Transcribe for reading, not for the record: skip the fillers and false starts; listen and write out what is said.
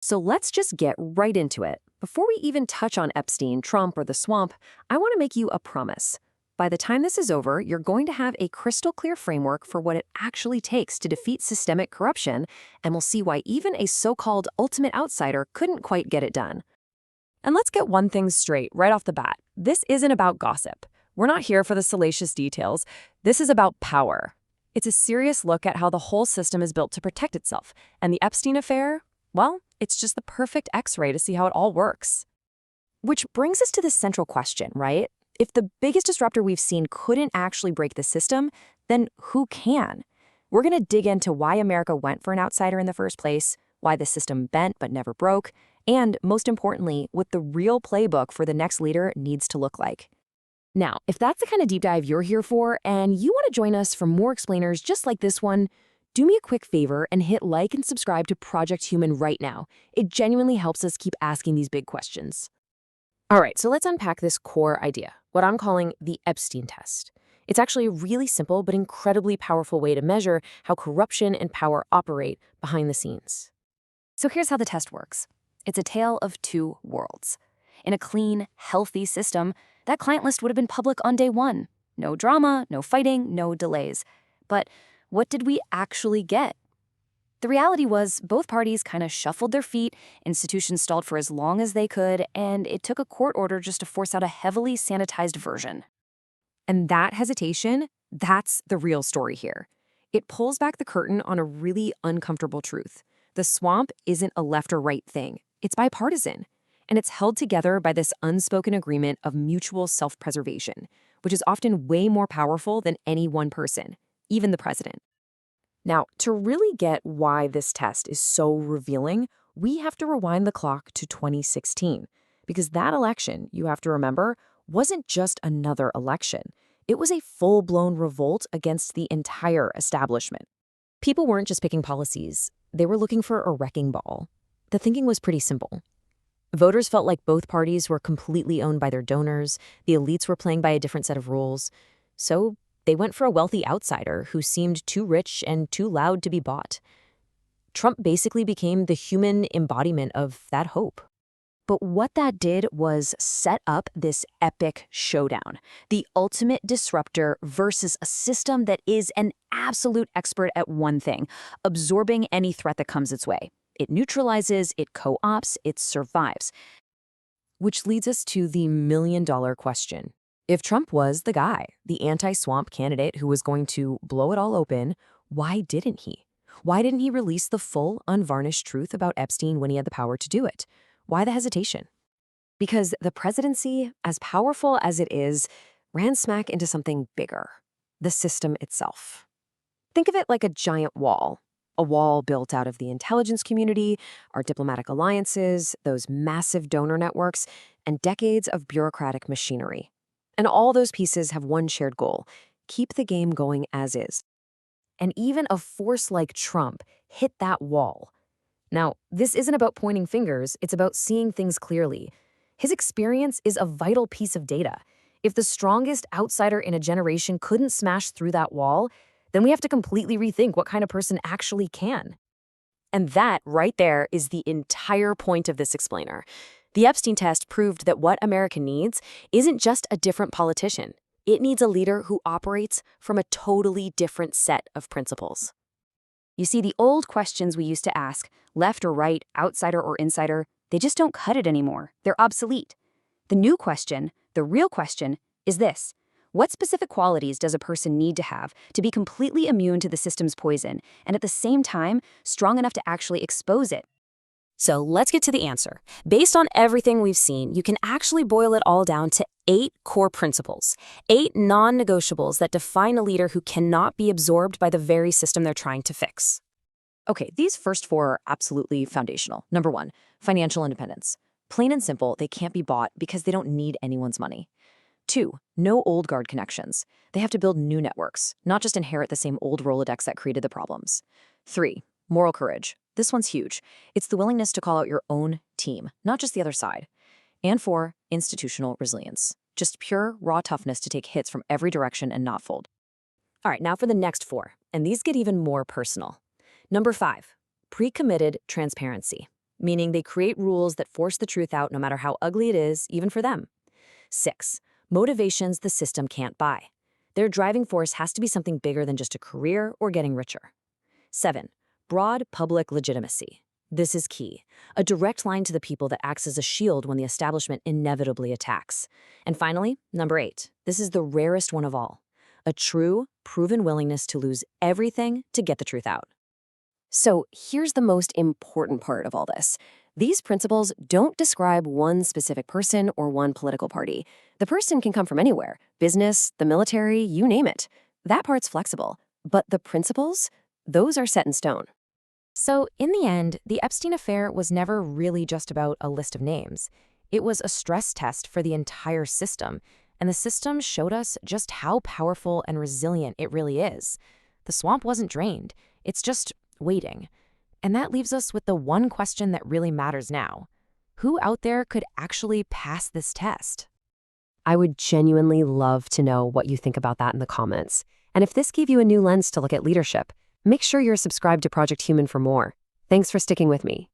So let's just get right into it. Before we even touch on Epstein, Trump, or the swamp, I want to make you a promise. By the time this is over, you're going to have a crystal clear framework for what it actually takes to defeat systemic corruption, and we'll see why even a so-called ultimate outsider couldn't quite get it done. And let's get one thing straight right off the bat. This isn't about gossip. We're not here for the salacious details. This is about power. It's a serious look at how the whole system is built to protect itself. And the Epstein affair, well, it's just the perfect X-ray to see how it all works. Which brings us to the central question, right? If the biggest disruptor we've seen couldn't actually break the system, then who can? We're going to dig into why America went for an outsider in the first place, why the system bent but never broke, and most importantly, what the real playbook for the next leader needs to look like. Now, if that's the kind of deep dive you're here for, and you want to join us for more explainers just like this one, do me a quick favor and hit like and subscribe to Project Human right now. It genuinely helps us keep asking these big questions. All right, so let's unpack this core idea, what I'm calling the Epstein Test. It's actually a really simple but incredibly powerful way to measure how corruption and power operate behind the scenes. So here's how the test works. It's a tale of two worlds. In a clean, healthy system, that client list would have been public on day one. No drama, no fighting, no delays. But what did we actually get? The reality was both parties kind of shuffled their feet, institutions stalled for as long as they could, and it took a court order just to force out a heavily sanitized version. And that hesitation, that's the real story here. It pulls back the curtain on a really uncomfortable truth. The swamp isn't a left or right thing. It's bipartisan. And it's held together by this unspoken agreement of mutual self-preservation, which is often way more powerful than any one person, even the president. Now, to really get why this test is so revealing, we have to rewind the clock to 2016, because that election, you have to remember, wasn't just another election. It was a full-blown revolt against the entire establishment. People weren't just picking policies. They were looking for a wrecking ball. The thinking was pretty simple. Voters felt like both parties were completely owned by their donors, the elites were playing by a different set of rules. So they went for a wealthy outsider who seemed too rich and too loud to be bought. Trump basically became the human embodiment of that hope. But what that did was set up this epic showdown, the ultimate disruptor versus a system that is an absolute expert at one thing, absorbing any threat that comes its way. It neutralizes, it co-opts, it survives. Which leads us to the million-dollar question. If Trump was the guy, the anti-swamp candidate who was going to blow it all open, why didn't he? Why didn't he release the full, unvarnished truth about Epstein when he had the power to do it? Why the hesitation? Because the presidency, as powerful as it is, ran smack into something bigger, the system itself. Think of it like a giant wall. A wall built out of the intelligence community, our diplomatic alliances, those massive donor networks, and decades of bureaucratic machinery. And all those pieces have one shared goal: keep the game going as is. And even a force like Trump hit that wall. Now, this isn't about pointing fingers, it's about seeing things clearly. His experience is a vital piece of data. If the strongest outsider in a generation couldn't smash through that wall, then we have to completely rethink what kind of person actually can. And that, right there, is the entire point of this explainer. The Epstein test proved that what America needs isn't just a different politician. It needs a leader who operates from a totally different set of principles. You see, the old questions we used to ask, left or right, outsider or insider, they just don't cut it anymore. They're obsolete. The new question, the real question, is this. What specific qualities does a person need to have to be completely immune to the system's poison, and at the same time, strong enough to actually expose it? So let's get to the answer. Based on everything we've seen, you can actually boil it all down to 8 core principles, 8 non-negotiables that define a leader who cannot be absorbed by the very system they're trying to fix. Okay, these first 4 are absolutely foundational. Number 1, financial independence. Plain and simple, they can't be bought because they don't need anyone's money. 2, no old guard connections. They have to build new networks, not just inherit the same old Rolodex that created the problems. 3, moral courage. This one's huge. It's the willingness to call out your own team, not just the other side. And 4, institutional resilience. Just pure, raw toughness to take hits from every direction and not fold. All right, now for the next 4, and these get even more personal. Number 5, pre-committed transparency. meaning they create rules that force the truth out no matter how ugly it is, even for them. 6. Motivations the system can't buy. Their driving force has to be something bigger than just a career or getting richer. 7. Broad public legitimacy. This is key. A direct line to the people that acts as a shield when the establishment inevitably attacks. And finally, number 8. This is the rarest one of all. A true, proven willingness to lose everything to get the truth out. So here's the most important part of all this. These principles don't describe one specific person or one political party. The person can come from anywhere, business, the military, you name it. That part's flexible. But the principles, those are set in stone. So, in the end, the Epstein affair was never really just about a list of names. It was a stress test for the entire system, and the system showed us just how powerful and resilient it really is. The swamp wasn't drained. It's just waiting. And that leaves us with the one question that really matters now. Who out there could actually pass this test? I would genuinely love to know what you think about that in the comments. And if this gave you a new lens to look at leadership, make sure you're subscribed to Project Human for more. Thanks for sticking with me.